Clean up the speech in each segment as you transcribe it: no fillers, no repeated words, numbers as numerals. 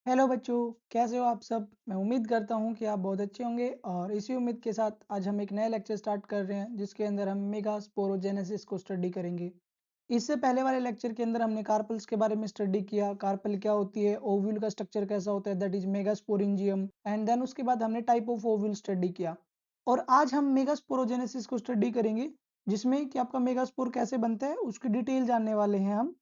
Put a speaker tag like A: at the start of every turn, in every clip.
A: Hello बच्चों, कैसे हो आप सब। मैं उम्मीद करता हूँ कि आप बहुत अच्छे होंगे और इसी उम्मीद के साथ आज हम एक नया लेक्चर स्टार्ट कर रहे हैं जिसके अंदर हम मेगा स्पोरोजेनेसिस को स्टडी करेंगे। इससे पहले वाले लेक्चर के अंदर हमने कार्पल्स के बारे में स्टडी किया, कार्पल क्या होती है, ओव्यूल का स्ट्रक्चर कैसा होता है, that is megasporangium, and then उसके बाद हमने टाइप ऑफ ओव्यूल स्टडी किया। और आज हम मेगास्पोरोजेनेसिस को स्टडी करेंगे जिसमें कि आपका मेगास्पोर कैसे बनता है उसकी डिटेल जानने वाले हैं हम।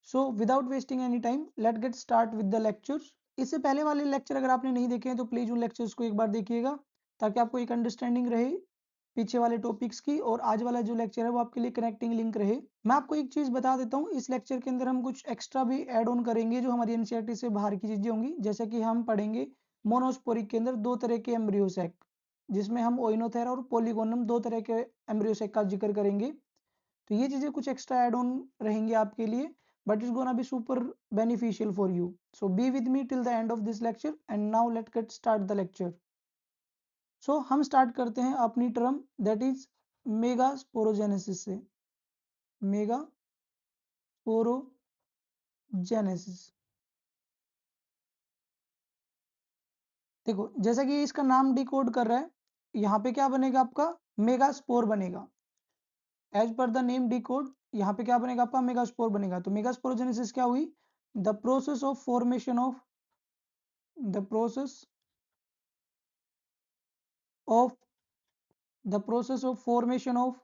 A: So without wasting any time let get start with the lecture. इससे पहले वाले लेक्चर अगर आपने नहीं देखे हैं तो प्लीज उन लेक्चर्स को एक बार देखिएगा ताकि आपको एक अंडरस्टैंडिंग रहे पीछे वाले टॉपिक्स की, और आज वाला जो लेक्चर है वो आपके लिए कनेक्टिंग लिंक रहे। मैं आपको एक चीज बता देता हूँ, इस लेक्चर के अंदर हम कुछ एक्स्ट्रा भी ऐड ऑन करेंगे जो हमारी एनसीईआरटी से बाहर की चीजें होंगी। जैसे कि हम पढ़ेंगे मोनोस्पोरिक के अंदर दो तरह के एम्ब्रियोसेक, जिसमें हम ओइनोथेरा और पोलिगोनम दो तरह के एम्ब्रियोसेक का जिक्र करेंगे। तो ये चीजें कुछ एक्स्ट्रा ऐड ऑन रहेंगे आपके लिए, but it's gonna be super beneficial for you. So be with me till the end of this lecture and now let's get start the lecture. So हम स्टार्ट करते हैं अपनी term that is mega sporogenesis से। Mega sporogenesis, देखो जैसा कि इसका नाम डिकोड कर रहा है, यहाँ पे क्या बनेगा आपका मेगा स्पोर बनेगा। As per the name decode यहाँ पे क्या बनेगा आपका मेगा स्पोर बनेगा। तो मेगा स्पोरोजेनेसिस क्या हुई, the process of formation of the process of the process of formation of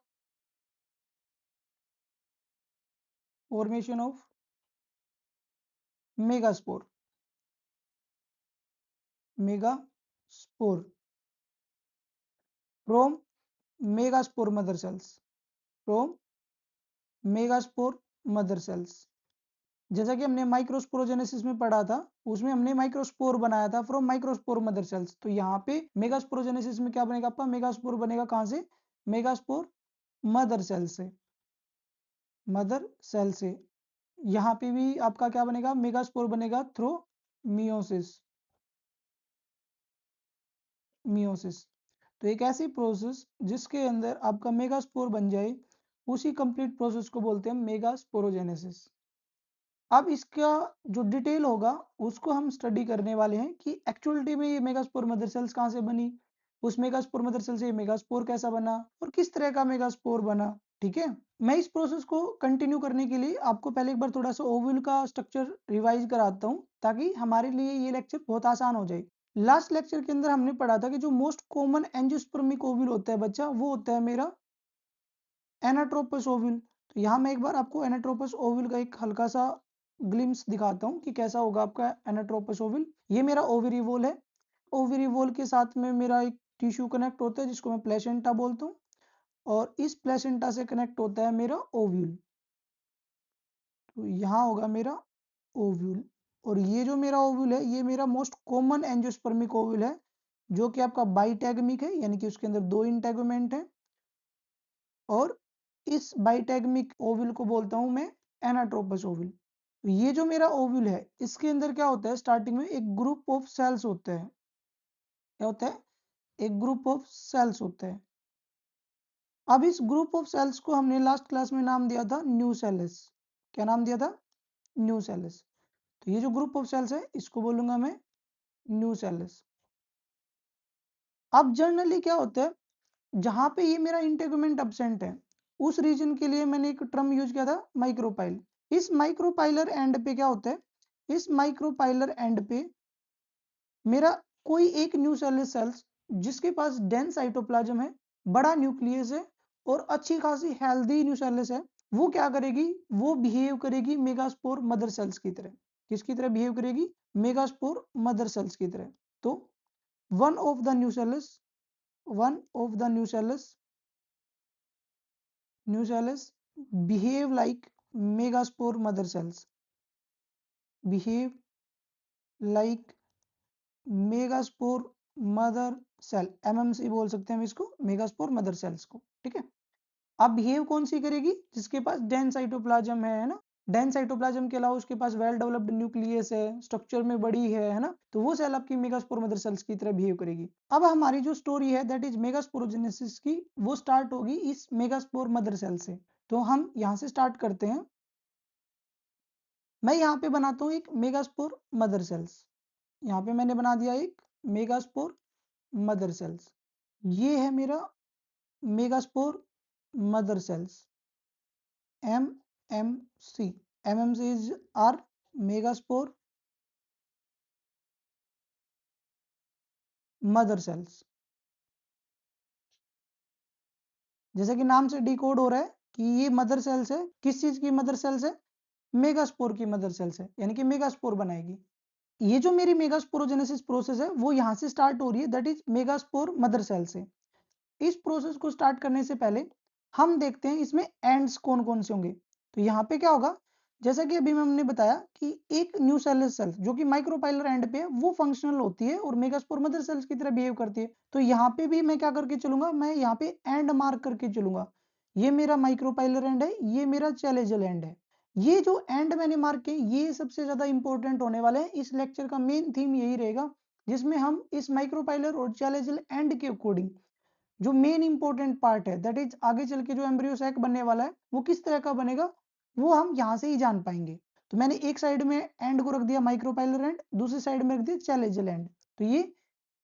A: megaspore megaspore from megaspore mother cells from megaspore mother cells। जैसा कि हमने माइक्रोस्पोरोजेनेसिस में पढ़ा था, उसमें हमने माइक्रोस्पोर बनाया था फ्रॉम माइक्रोस्पोर मदर सेल्स। तो यहाँ पे मेगास्पोरोजेनेसिस में क्या बनेगा आपका मेगास्पोर बनेगा कहाँ से, मेगास्पोर मदर सेल से, मदर सेल से। यहाँ पे भी आपका क्या बनेगा मेगास्पोर बनेगा थ्रू मियोसिस, मियोसिस। तो एक ऐसी प्रोसेस जिसके अंदर आपका मेगास्पोर बन जाए, उसी कंप्लीट प्रोसेस को बोलते हैं मेगास्पोरोजेनेसिस। अब इसका जो डिटेल होगा उसको हम स्टडी करने वाले हैं कि एक्चुअलिटी में ये मेगास्पोर मदर सेल्स कहाँ से बनी, उस मेगास्पोर मदर सेल से ये मेगास्पोर कैसा बना और किस तरह का मेगास्पोर बना। ठीक है, मैं इस प्रोसेस को कंटिन्यू करने के लिए आपको पहले एक बार थोड़ा सा ओव्यूल का स्ट्रक्चर रिवाइज कराता हूँ ताकि हमारे लिए ये लेक्चर बहुत आसान हो जाए। लास्ट लेक्चर के अंदर हमने पढ़ा था कि जो मोस्ट कॉमन एंजियोस्पर्मिक ओव्यूल होता है बच्चा, वो होता है मेरा एनाट्रोपस ओव्यूल। तो यहाँ मैं एक बार आपको एनाट्रोपस ओव्यूल का एक हल्का सा ग्लिम्स दिखाता हूँ कि कैसा होगा आपका एनाट्रोपस ओव्यूल। ये मेरा ओवरी वॉल है, ओवरी वॉल के साथ में मेरा एक टिश्यू कनेक्ट होता है जिसको मैं प्लेसेंटा बोलता हूँ, और इस प्लेसेंटा से कनेक्ट होता है मेरा ओव्यूल। तो यहाँ होगा मेरा ओव्यूल, और ये जो मेरा ओव्यूल है ये मेरा मोस्ट कॉमन एंजियोस्पर्मिक ओव्यूल है जो कि आपका बाइटैगमिक है, यानी कि उसके अंदर दो इंटेगुमेंट है। और इस बाइटैगमिक ओव्यूल को बोलता हूं मैं एनाट्रोपस ओव्यूल। ये जो मेरा ओव्यूल है इसके अंदर क्या होता है, स्टार्टिंग में एक ग्रुप ऑफ सेल्स होते हैं। क्या होता है, एक ग्रुप ऑफ सेल्स होते हैं। अब इस ग्रुप ऑफ सेल्स को हमने लास्ट क्लास में नाम दिया था न्यू सेल्स। क्या नाम दिया था, न्यू सेल्स। तो ये जो ग्रुप ऑफ सेल्स है इसको बोलूंगा मैं न्यू सेल्स। अब जनरली क्या होता है, जहां पे ये मेरा इंटेगुमेंट एब्सेंट है उस रीजन के लिए मैंने एक टर्म यूज किया था माइक्रोपाइल। इस माइक्रोपाइलर एंड पे क्या होता है, इस माइक्रोपाइलर एंड पे मेरा कोई एक न्यूक्लियस सेल्स जिसके पास डेंस साइटोप्लाज्म है, बड़ा न्यूक्लियस है और अच्छी खासी हेल्दी न्यूक्लियस है, वो क्या करेगी, वो बिहेव करेगी मेगास्पोर मदर सेल्स की तरह। किसकी तरह बिहेव करेगी, मेगास्पोर मदर सेल्स की तरह। तो one of the nucleus, one of the nucleus behave like megaspore mother cells, behave like megaspore mother cell, MMC बोल सकते हैं हम इसको, मेगास्पोर मदर सेल्स को। ठीक है, अब बिहेव कौन सी करेगी, जिसके पास डेंस साइटोप्लाज्म है ना। डेंस साइटोप्लाज्म के अलावा उसके पास वेल डेवलप्ड न्यूक्लियस है, स्ट्रक्चर में बड़ी है ना, तो वो सेल आपकी मेगास्पोर मदर सेल्स की तरह बिहेव करेगी। अब हमारी जो स्टोरी है दैट इज मेगास्पोरोजेनेसिस की, वो स्टार्ट होगी इस मेगास्पोर मदर सेल से। तो हम यहां से स्टार्ट करते हैं। मैं यहाँ पे बनाता हूँ एक मेगास्पोर मदर सेल्स। यहाँ पे मैंने बना दिया एक मेगास्पोर मदर सेल्स। ये है मेरा megaspore mother cells, MMC। MMCs are megaspore mother cells. जैसे कि नाम से डिकोड हो रहा है कि ये मदर सेल्स है। किस चीज की मदर सेल्स है? मेगास्पोर की मदर सेल्स है, यानी कि मेगास्पोर बनाएगी। ये जो मेरी मेगास्पोरोजेनेसिस प्रोसेस है वो यहां से स्टार्ट हो रही है, that is megaspore mother cell से। इस प्रोसेस को स्टार्ट करने से पहले हम देखते हैं इसमें एंड्स कौन कौन से होंगे। तो यहाँ पे क्या होगा, जैसा कि अभी हमने बताया कि एक न्यूसेलस सेल जो कि माइक्रोपाइलर एंड पे है वो फंक्शनल होती है और मेगास्पोर मदर सेल्स की तरह बिहेव करती है। तो यहाँ पे भी मैं क्या करके चलूंगा, मैं यहाँ पे एंड मार्क करके चलूंगा। ये मेरा माइक्रोपाइलर एंड है, ये मेरा चैलेंजल एंड है। ये जो एंड मैंने मार्क किए ये सबसे ज्यादा इंपॉर्टेंट होने वाले हैं। इस लेक्चर का मेन थीम यही रहेगा, जिसमें हम इस माइक्रोपाइलर और चैलेंजल एंड के अकॉर्डिंग जो मेन इंपॉर्टेंट पार्ट है, दैट इज आगे चल के जो एम्ब्रियो सैक बनने वाला है वो किस तरह का बनेगा वो हम यहां से ही जान पाएंगे। तो मैंने एक साइड में एंड को रख दिया माइक्रोपाइलर एंड, दूसरी साइड में रख दिया चैलेंजल एंड। तो ये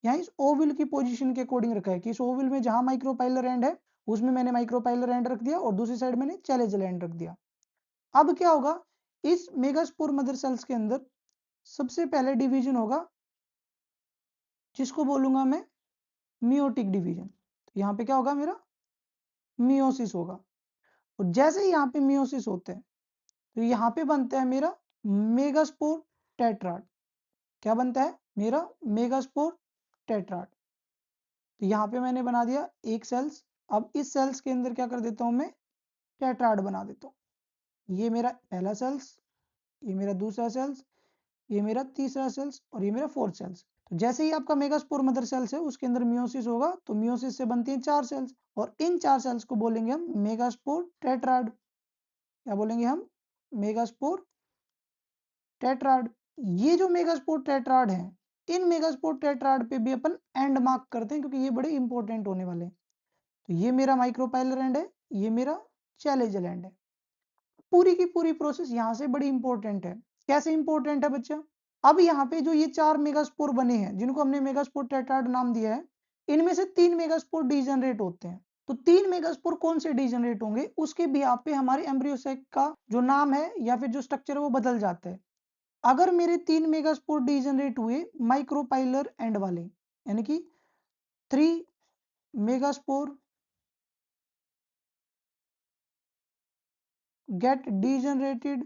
A: यहाँ इस ओविल की पोजीशन के अकॉर्डिंग रखा है कि इस ओविल में जहां माइक्रोपाइलर एंड है उसमें मैंने माइक्रोपाइलर एंड रख दिया और दूसरी साइड मैंने चैलेंजल एंड रख दिया। अब क्या होगा, इस मेगास्पोर मदर सेल्स के अंदर सबसे पहले डिवीजन होगा जिसको बोलूंगा मैं मियोटिक डिवीजन। तो यहाँ पे क्या होगा, मेरा मियोसिस होगा। और जैसे ही यहाँ पे मियोसिस होते हैं तो यहाँ पे बनता है मेरा मेगास्पोर टेट्राड। क्या बनता है? मेरा मेगास्पोर टेट्राड। तो यहाँ पे मैंने बना दिया एक सेल्स। अब इस सेल्स के अंदर क्या कर देता हूँ मैं, टेट्राड बना देता हूँ। ये मेरा पहला सेल्स, ये मेरा दूसरा सेल्स, ये मेरा तीसरा सेल्स और ये मेरा फोर्थ सेल्स। तो जैसे ही आपका मेगास्पोर मदर सेल्स है उसके अंदर मियोसिस होगा तो मियोसिस से बनती है 4 सेल्स और इन 4 सेल्स को बोलेंगे हम मेगास्पोर टेट्राड। क्या बोलेंगे हम? Megaspore tetrad. ये जो मेगास्पोर टेट्राड है, इन मेगास्पोर टेट्राड पे भी अपन एंड मार्क करते हैं क्योंकि ये बड़े इंपॉर्टेंट होने वाले हैं। तो ये मेरा माइक्रोपाइलर एंड है, ये मेरा चैलेंजल एंड है। पूरी की पूरी प्रोसेस यहां से बड़ी इंपॉर्टेंट है। कैसे इंपॉर्टेंट है बच्चा? अब यहाँ पे जो ये 4 मेगास्पोर बने हैं जिनको हमने मेगास्पोर टेट्राड नाम दिया है, इनमें से 3 मेगास्पोर डीजनरेट होते हैं। तो 3 मेगास्पोर कौन से डीजनरेट होंगे उसके बिहाफ पे हमारे एम्ब्रियोसेक का जो नाम है या फिर जो स्ट्रक्चर है वो बदल जाता है। अगर मेरे 3 मेगास्पोर डीजनरेट हुए माइक्रोपाइलर एंड वाले, यानी कि 3 megaspore get degenerated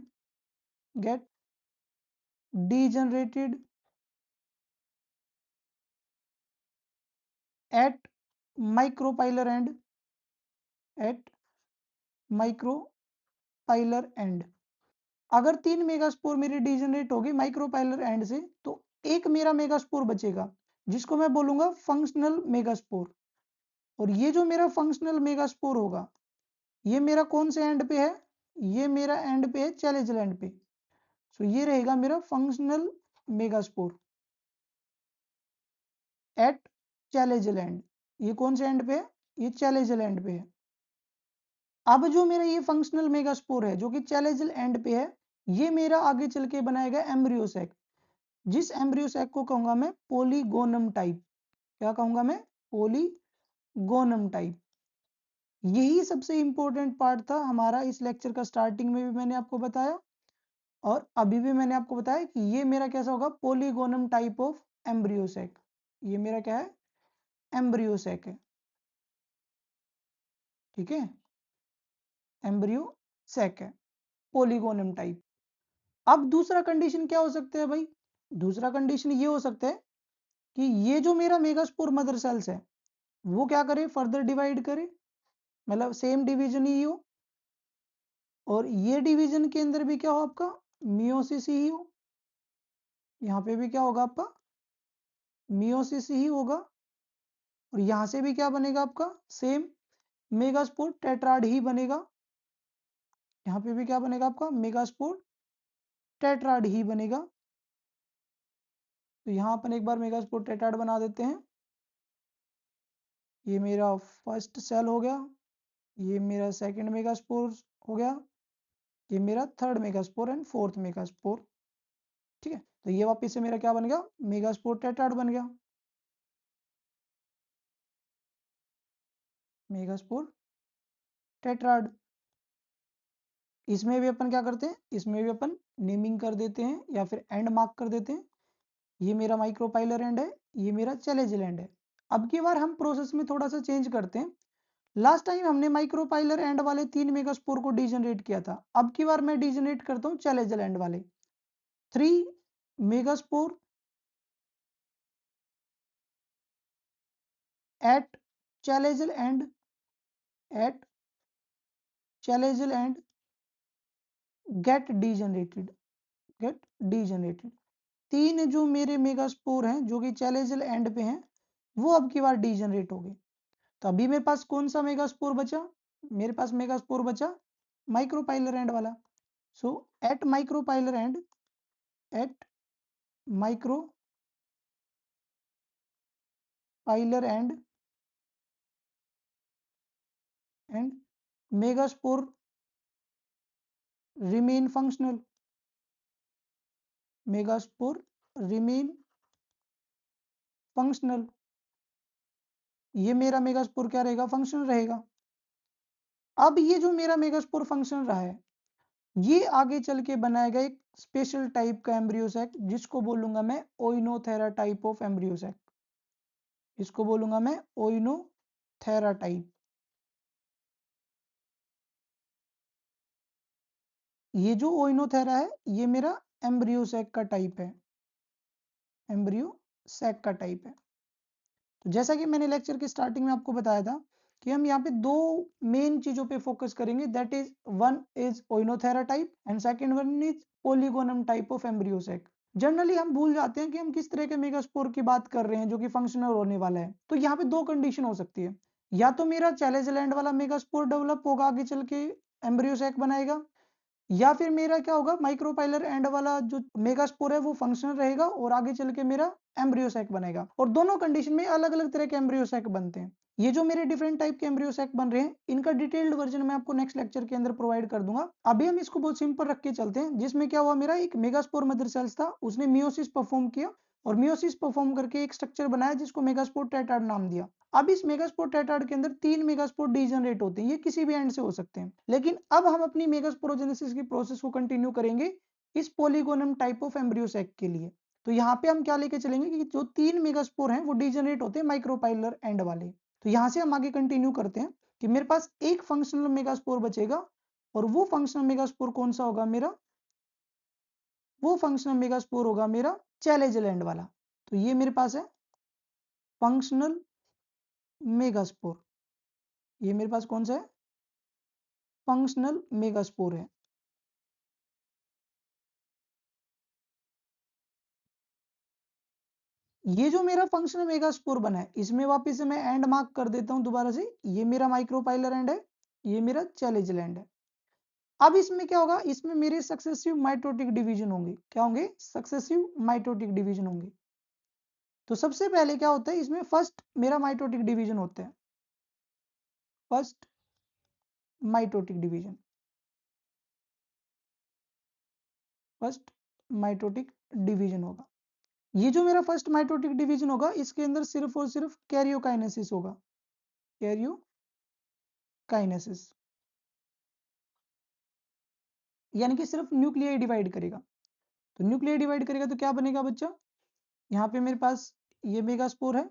A: at micropylar end। अगर 3 मेगास्पोर मेरे डीजनरेट हो गए माइक्रोपाइलर एंड से तो एक मेरा मेगास्पोर बचेगा जिसको मैं बोलूंगा फंक्शनल मेगास्पोर। और ये जो मेरा फंक्शनल मेगास्पोर होगा ये मेरा कौन से एंड पे है? ये मेरा एंड पे है चैलेंजल एंड पे। सो ये रहेगा मेरा फंक्शनल मेगास्पोर एट चैलेंजल एंड। ये कौन से एंड पे है? ये चैलेंजल एंड पे है। अब जो मेरा ये फंक्शनल मेगास्पोर है जो कि चैलेंजल एंड पे है, ये मेरा आगे चल के बनाएगा एम्ब्रियोसैक, जिस एम्ब्रियोसैक को कहूंगा मैं पोलीगोनम टाइप। क्या कहूंगा मैं? पोलीगोनम टाइप। यही सबसे इंपॉर्टेंट पार्ट था हमारा इस लेक्चर का। स्टार्टिंग में भी मैंने आपको बताया और अभी भी मैंने आपको बताया कि ये मेरा कैसा होगा, पोलीगोनम टाइप ऑफ एम्ब्रियोसैक। ये मेरा क्या है? एम्ब्रियोसैक है। ठीक है, एम्ब्रियोसैक है, पोलीगोनम टाइप। अब दूसरा कंडीशन क्या हो सकता है भाई? दूसरा कंडीशन ये हो सकता है कि ये जो मेरा मेगास्पोर मदर सेल्स है वो क्या करे, फर्दर डिवाइड करे, मतलब सेम डिवीजन ही हो और ये डिवीजन के अंदर भी क्या हो आपका, मियोसिस ही हो। यहाँ पे भी क्या होगा आपका, मियोसिस ही होगा। और यहां से भी क्या बनेगा आपका, सेम मेगास्पोर टेट्राड ही बनेगा। यहाँ पे भी क्या बनेगा आपका, मेगास्पोर टेट्राड ही बनेगा। तो यहाँ अपन एक बार मेगास्पोर टेट्राड बना देते हैं। ये मेरा फर्स्ट सेल हो गया, ये मेरा सेकंड मेगास्पोर हो गया, ये मेरा third megaspore and fourth megaspore. ठीक है, तो ये वापस से मेरा क्या बन गया, मेगास्पोर टेट्राड बन गया, मेगास्पोर टेट्राड। इसमें भी अपन क्या करते हैं, इसमें भी अपन नेमिंग कर देते हैं या फिर एंड मार्क कर देते हैं। ये मेरा माइक्रोपाइलर एंड है, ये मेरा चैलेंजर एंड है। अब की बार हम प्रोसेस में थोड़ा सा चेंज करते हैं। लास्ट टाइम हमने माइक्रोपाइलर एंड वाले 3 मेगास्पोर को डीजनरेट किया था, अब की बार मैं डीजनरेट करता हूं चैलेंजर एंड वाले 3 megaspore at chalazal end, at chalazal end get degenerated, get degenerated. 3 जो मेरे मेगास्पोर हैं जो कि चैलेंजर एंड पे हैं, वो अब की बार डीजनरेट हो गए। तो अभी मेरे पास कौन सा मेगास्पोर बचा, मेरे पास मेगास्पोर बचा माइक्रोपाइलर एंड वाला। So at micropylar end, at micropylar end megaspore remain functional, megaspore remain functional. ये मेरा मेगास्पोर क्या रहेगा, फंक्शनल रहेगा। अब ये जो मेरा मेगास्पोर फंक्शनल रहा है, ये आगे चल के बनाएगा एक स्पेशल टाइप का एम्ब्रियो सैक, जिसको बोलूंगा मैं ओइनोथेरा टाइप ऑफ एम्ब्रियो सैक, इसको बोलूंगा मैं ओइनोथेरा टाइप। ये जो ओइनोथेरा है ये मेरा एम्ब्रियो सैक का टाइप है, एम्ब्रियो सैक का टाइप है। तो जैसा कि मैंने लेक्चर के स्टार्टिंग में आपको बताया था कि हम यहाँ पे 2 मेन चीजों पे फोकस करेंगे, that is one is Oenothera type and second one is Polygonum type of embryo sac. Generally हम भूल जाते हैं कि हम किस तरह के मेगास्पोर की बात कर रहे हैं जो कि फंक्शनल होने वाला है। तो यहाँ पे 2 कंडीशन हो सकती है, या तो मेरा चैलेंजलैंड वाला मेगास्पोर डेवलप होगा आगे चल के एम्ब्रियो सैक बनाएगा, या फिर मेरा क्या होगा माइक्रोपाइलर एंड वाला जो मेगास्पोर है वो फंक्शनल रहेगा और आगे चल के मेरा एम्ब्रियो सैक बनेगा। और दोनों कंडीशन में अलग अलग तरह के एम्ब्रियो सैक बनते हैं। ये जो मेरे डिफरेंट टाइप के एम्ब्रियो सैक बन रहे हैं, इनका डिटेल्ड वर्जन मैं आपको नेक्स्ट लेक्चर के अंदर प्रोवाइड कर दूंगा। अभी हम इसको बहुत सिंपल रख के चलते हैं, जिसमें क्या हुआ, मेरा एक मेगास्पोर मदर सेल्स था, उसने मियोसिस परफॉर्म किया और मियोसिस परफॉर्म करके एक स्ट्रक्चर बनाया जिसको मेगास्पोर टेट्राड नाम दिया। अब इस मेगास्पोर टेट्राड के अंदर 3 मेगास्पोर डीजनरेट होते हैं, ये किसी भी एंड से हो सकते हैं। लेकिन अब हम अपनी मेगास्पोरोजेनेसिस की प्रोसेस को कंटिन्यू करेंगे इस पोलीगोनम टाइप ऑफ एम्ब्रियो सैक के लिए। तो यहाँ पे हम क्या लेके चलेंगे कि जो 3 मेगास्पोर हैं वो डीजनरेट होते हैं माइक्रोपाइलर एंड वाले। तो यहाँ से हम आगे कंटिन्यू करते हैं कि मेरे पास एक फंक्शनल मेगास्पोर बचेगा और वो फंक्शनल मेगास्पोर कौन सा होगा मेरा, वो फंक्शनल मेगास्पोर होगा मेरा चैलेंजलैंड वाला। तो ये मेरे पास है फंक्शनल मेगास्पोर, ये मेरे पास कौन सा है, फंक्शनल मेगास्पोर है। ये जो मेरा फंक्शनल मेगास्पोर बना है, इसमें वापस से मैं एंड मार्क कर देता हूं दोबारा से, ये मेरा माइक्रोपाइलर एंड है, ये मेरा चैलेंजलैंड है। अब इसमें क्या होगा, इसमें मेरे सक्सेसिव माइटोटिक डिवीजन होंगे, क्या होंगे, सक्सेसिव माइटोटिक डिवीजन होंगे। तो सबसे पहले क्या होता है, इसमें फर्स्ट मेरा माइटोटिक डिवीजन होता है, first mitotic division, first mitotic division होगा। ये जो मेरा फर्स्ट माइटोटिक डिवीजन होगा, इसके अंदर सिर्फ और सिर्फ कैरियोकाइनेसिस होगा, कैरियोकाइनेसिस, यानी कि सिर्फ न्यूक्लियाई डिवाइड करेगा। तो न्यूक्लियाई डिवाइड करेगा तो क्या बनेगा बच्चा, यहाँ पे मेरे पास ये मेगास्पोर है,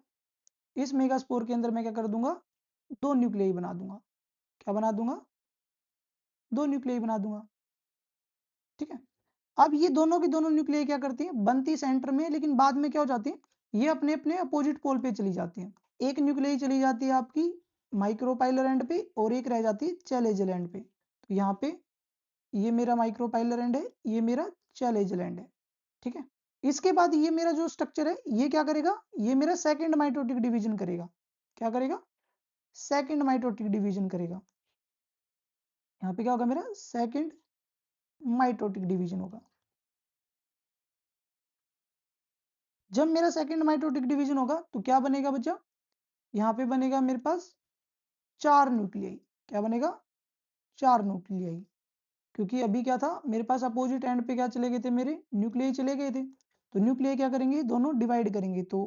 A: इस मेगास्पोर के अंदर मैं क्या कर दूंगा, 2 न्यूक्लियाई बना दूंगा, क्या बना दूंगा, 2 न्यूक्लियाई बना दूंगा। ठीक है, अब ये दोनों की दोनों न्यूक्लियाई क्या करती हैं, बनती सेंटर में, लेकिन बाद में क्या हो जाती है, ये अपने अपने अपोजिट पोल पे चली जाती हैं। एक न्यूक्लियाई चली जाती है आपकी माइक्रोपाइलर एंड पे और एक रह जाती है चैलेंजर एंड पे। तो यहाँ पे ये मेरा माइक्रोपाइलर एंड है, ये मेरा चैलेंजर एंड है। ठीक है, इसके बाद ये मेरा जो स्ट्रक्चर है ये क्या करेगा, ये मेरा सेकंड माइटोटिक डिवीजन करेगा, क्या करेगा, सेकंड माइटोटिक डिवीजन करेगा। यहाँ पे क्या होगा, मेरा सेकंड माइटोटिक डिवीजन होगा। जब मेरा सेकंड माइटोटिक डिवीजन होगा तो क्या बनेगा बच्चा, यहाँ पे बनेगा मेरे पास 4 न्यूक्लियाई, क्या बनेगा, 4 न्यूक्लियाई। क्योंकि अभी क्या था, मेरे पास अपोजिट एंड पे क्या चले गए थे, मेरे न्यूक्लियाई चले गए थे। तो न्यूक्लियाई क्या करेंगे, दोनों डिवाइड करेंगे, तो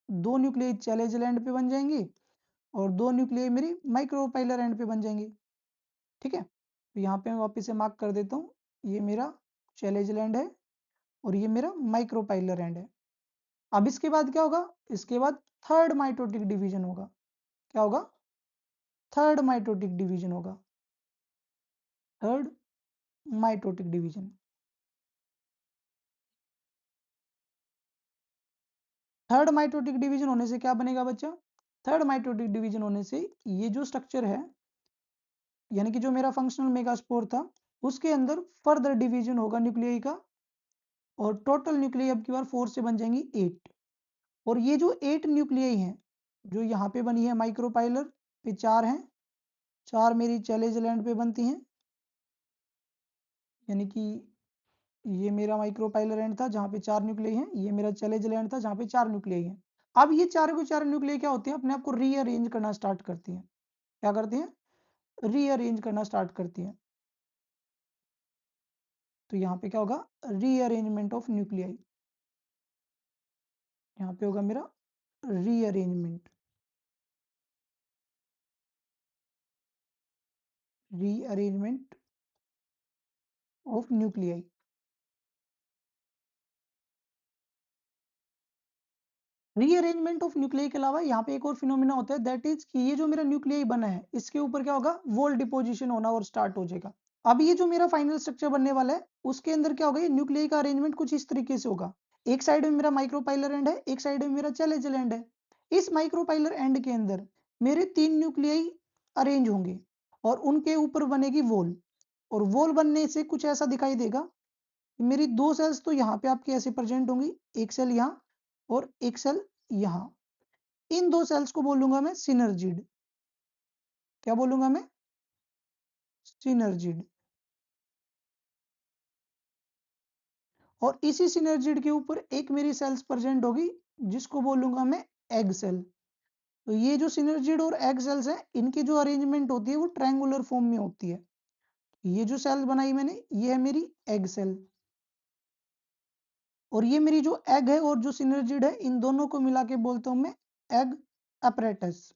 A: 2 न्यूक्लियाई चैलेंजल एंड पे बन जाएंगे और 2 न्यूक्लियाई मेरी माइक्रोपाइलर एंड पे बन जाएंगे। ठीक है, तो यहाँ पे मैं वापस से मार्क कर देता हूँ, ये मेरा चैलेंजल एंड है और ये मेरा माइक्रोपाइलर एंड है। अब इसके बाद क्या होगा, इसके बाद थर्ड माइटोटिक डिवीजन होगा। क्या होगा, थर्ड माइटोटिक डिवीजन होगा, third mitotic division. Third mitotic division होने से क्या बनेगा बच्चा, थर्ड माइटोटिक डिवीजन होने से ये जो स्ट्रक्चर है, यानी कि जो मेरा फंक्शनल मेगास्पोर था, उसके अंदर फर्दर डिवीजन होगा न्यूक्लियाई का, और टोटल न्यूक्लियाई अब की बार 4 से बन जाएंगी 8। और ये जो 8 न्यूक्लियाई हैं, जो यहाँ पे बनी है माइक्रोपाइलर पे 4 हैं, 4 मेरी चैलेंजल एंड पे बनती हैं, यानी कि ये मेरा माइक्रोपाइलर एंड था जहाँ पे 4 न्यूक्लियाई हैं, ये मेरा चैलेंजल एंड था जहाँ पे 4 न्यूक्लियाई हैं। अब ये चार को चार न्यूक्लियाई क्या होती हैं, अपने आप को रीअरेंज करना स्टार्ट करती हैं। क्या करती हैं, रीअरेंज करना स्टार्ट करती हैं। तो यहाँ पे क्या होगा, रीअरेंजमेंट ऑफ न्यूक्लियाई, यहाँ पे होगा मेरा rearrangement, rearrangement of nuclei. Rearrangement of nuclei के अलावा यहाँ पे एक और फिनोमिना होता है, दैट इज कि ये जो मेरा न्यूक्लियाई बना है, इसके ऊपर क्या होगा, वोल डिपोजिशन होना और स्टार्ट हो जाएगा। अब ये जो मेरा फाइनल स्ट्रक्चर बनने वाला है, उसके अंदर क्या होगा, ये न्यूक्लियाई का अरेंजमेंट कुछ इस तरीके से होगा। एक साइड में मेरा माइक्रोपाइलर एंड है, एक साइड में मेरा चैलेंजल एंड है। इस माइक्रोपाइलर एंड के अंदर मेरे 3 न्यूक्लियाई अरेंज होंगे और उनके ऊपर बनेगी वोल, और वोल बनने से कुछ ऐसा दिखाई देगा। मेरी 2 सेल्स तो यहाँ पे आपकी ऐसे प्रेजेंट होंगी, एक सेल यहाँ और एक सेल यहाँ। इन 2 सेल्स को बोलूंगा मैं सिनर्जिड। क्या बोलूंगा मैं, सिनर्जिड। और इसी सिनर्जिड के ऊपर एक मेरी सेल्स प्रेजेंट होगी जिसको बोलूंगा मैं एग सेल। तो ये जो सिनर्जिड और एग सेल्स हैं, इनकी जो अरेंजमेंट होती है वो ट्रायंगुलर फॉर्म में होती है। ये जो सेल्स बनाई मैंने, ये है मेरी एग सेल, और ये मेरी जो एग है और जो सिनर्जिड है, इन दोनों को मिला के बोलता हूं मैं एग अपरेटस,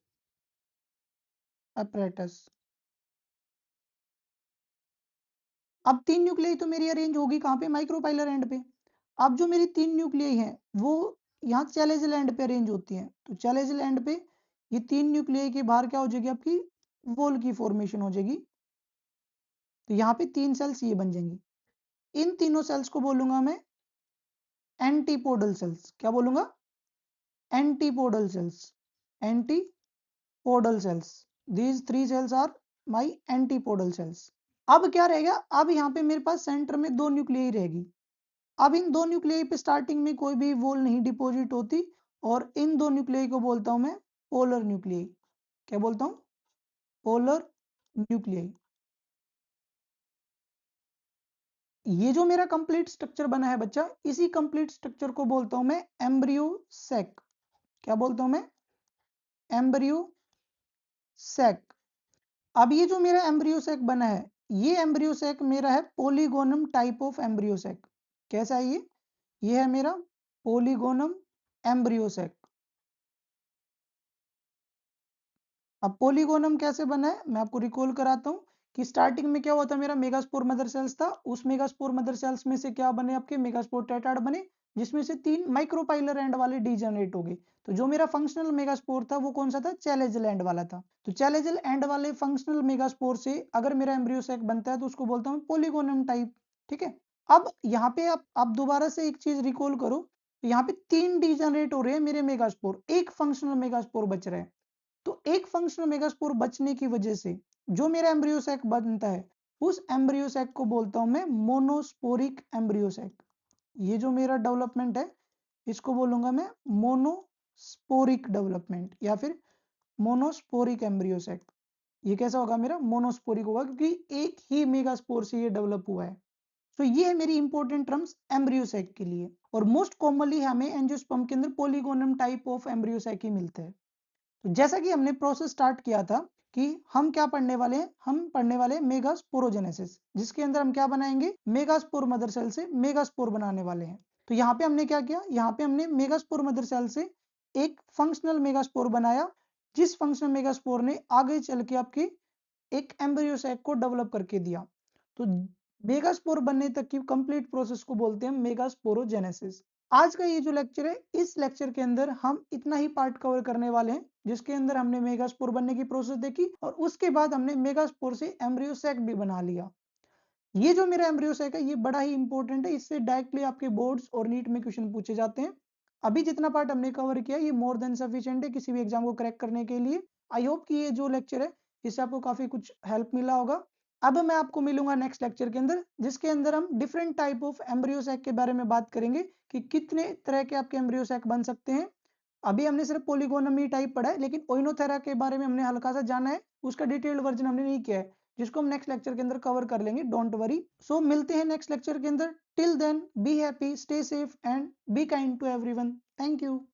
A: अपरेटस। अब 3 न्यूक्लियाई तो मेरी अरेंज होगी कहाँ पे, माइक्रोपाइलर एंड पे। अब जो मेरी 3 न्यूक्लियाई हैं, वो यहाँ चैलेंजल एंड पे अरेंज होती हैं। तो चैलेंजल एंड पे ये 3 न्यूक्लियाई के बाहर क्या हो जाएगी, आपकी वॉल की फॉर्मेशन हो जाएगी। तो यहाँ पे 3 सेल्स ये बन जाएंगी। इन तीनों सेल्स को बोलूंगा मैं एंटीपोडल सेल्स। क्या बोलूंगा, antipodal cells, antipodal cells. These 3 cells are my antipodal cells. अब क्या रहेगा, अब यहाँ पे मेरे पास सेंटर में 2 न्यूक्लियाई रहेगी। अब इन 2 न्यूक्लियाई पे स्टार्टिंग में कोई भी वोल नहीं डिपॉजिट होती, और इन 2 न्यूक्लियाई को बोलता हूं मैं पोलर न्यूक्लियाई। क्या बोलता हूं, पोलर न्यूक्लियाई। ये जो मेरा कंप्लीट स्ट्रक्चर बना है बच्चा, इसी कंप्लीट स्ट्रक्चर को बोलता हूं मैं एम्ब्रियो सैक। क्या बोलता हूं मैं, एम्ब्रियो सैक। अब ये जो मेरा एम्ब्रियो सैक बना है, ये एम्ब्रियो सैक मेरा है पोलीगोनम टाइप ऑफ एम्ब्रियो सैक। कैसा है ये है मेरा पोलीगोनम एम्ब्रियो सैक। अब पोलीगोनम कैसे बना है, मैं आपको रिकॉल कराता हूं कि स्टार्टिंग में क्या हुआ था, मेरा मेगास्पोर मदर सेल्स था। उस मेगास्पोर मदर सेल्स में से क्या बने, आपके मेगास्पोर टेट्राड बने, जिसमें से 3 माइक्रोपाइलर एंड वाले डीजनरेट हो गए। तो जो मेरा फंक्शनल मेगास्पोर था वो कौन सा था, चैलेंजल एंड वाला था। तो चैलेंजल एंड वाले फंक्शनल मेगास्पोर से अगर मेरा एम्ब्रियो सैक बनता है तो उसको बोलता हूं पोलीगोनम टाइप। ठीक है, अब यहाँ पे आप दोबारा से एक चीज रिकॉल करो, तो यहाँ पे 3 डीजनरेट हो रहे हैं मेरे मेगास्पोर, एक फंक्शनल मेगास्पोर बच रहे हैं। तो एक फंक्शनल मेगास्पोर बचने की वजह से जो मेरा एम्ब्रियो सैक बनता है, उस एम्ब्रियो सैक को बोलता हूं मैं मोनोस्पोरिक एम्ब्रियो सैक। ये जो मेरा डेवलपमेंट है, इसको बोलूंगा मैं मोनोस्पोरिक डेवलपमेंट या फिर मोनोस्पोरिक एम्ब्रियो सैक। ये कैसा होगा, मेरा मोनोस्पोरिक होगा, क्योंकि एक ही मेगास्पोर से ये डेवलप हुआ है। तो ये है मेरी इंपॉर्टेंट टर्म्स एम्ब्रियो सैक के लिए। और मोस्ट कॉमनली हमें एंजियोस्पर्म के अंदर पोलीगोनम टाइप ऑफ एम्ब्रियो सैक ही मिलता है। तो जैसा कि हमने प्रोसेस स्टार्ट किया था कि हम क्या पढ़ने वाले हैं, हम पढ़ने वाले हैं मेगास्पोरोजेनेसिस, जिसके अंदर हम क्या बनाएंगे, मेगास्पोर मदर सेल से मेगास्पोर बनाने वाले हैं। तो यहाँ पे हमने क्या किया, यहाँ पे हमने मेगास्पोर मदर सेल से एक फंक्शनल मेगास्पोर बनाया, जिस फंक्शनल मेगास्पोर ने आगे चल के आपकी एक एम्ब्रियो सैक को डेवलप करके दिया। तो मेगास्पोर बनने तक की कंप्लीट प्रोसेस को बोलते हैं मेगास्पोरोजेनेसिस। आज का ये जो लेक्चर है, इस लेक्चर के अंदर हम इतना ही पार्ट कवर करने वाले हैं, जिसके अंदर हमने मेगास्पोर बनने की प्रोसेस देखी और उसके बाद हमने मेगास्पोर से एम्ब्रियो सैक भी बना लिया। ये जो मेरा एम्ब्रियो सैक है, ये बड़ा ही इंपॉर्टेंट है, इससे डायरेक्टली आपके बोर्ड्स और नीट में क्वेश्चन पूछे जाते हैं। अभी जितना पार्ट हमने कवर किया, ये मोर देन सफिशिएंट है किसी भी एग्जाम को क्रैक करने के लिए। आई होप कि ये जो लेक्चर है, इससे आपको काफी कुछ हेल्प मिला होगा। अब मैं आपको मिलूंगा नेक्स्ट लेक्चर के अंदर, जिसके अंदर हम different type of embryo sac के बारे में बात करेंगे कि कितने तरह के आपके एम्ब्रियो सैक बन सकते हैं। अभी हमने सिर्फ पॉलीगोनमी टाइप पढ़ा है, लेकिन ओइनोथेरा के बारे में हमने हल्का सा जाना है, उसका डिटेल्ड वर्जन हमने नहीं किया है, जिसको हम नेक्स्ट लेक्चर के अंदर कवर कर लेंगे, डोंट वरी। सो मिलते हैं नेक्स्ट लेक्चर के अंदर। Till then be happy, stay safe and be kind to everyone. Thank you.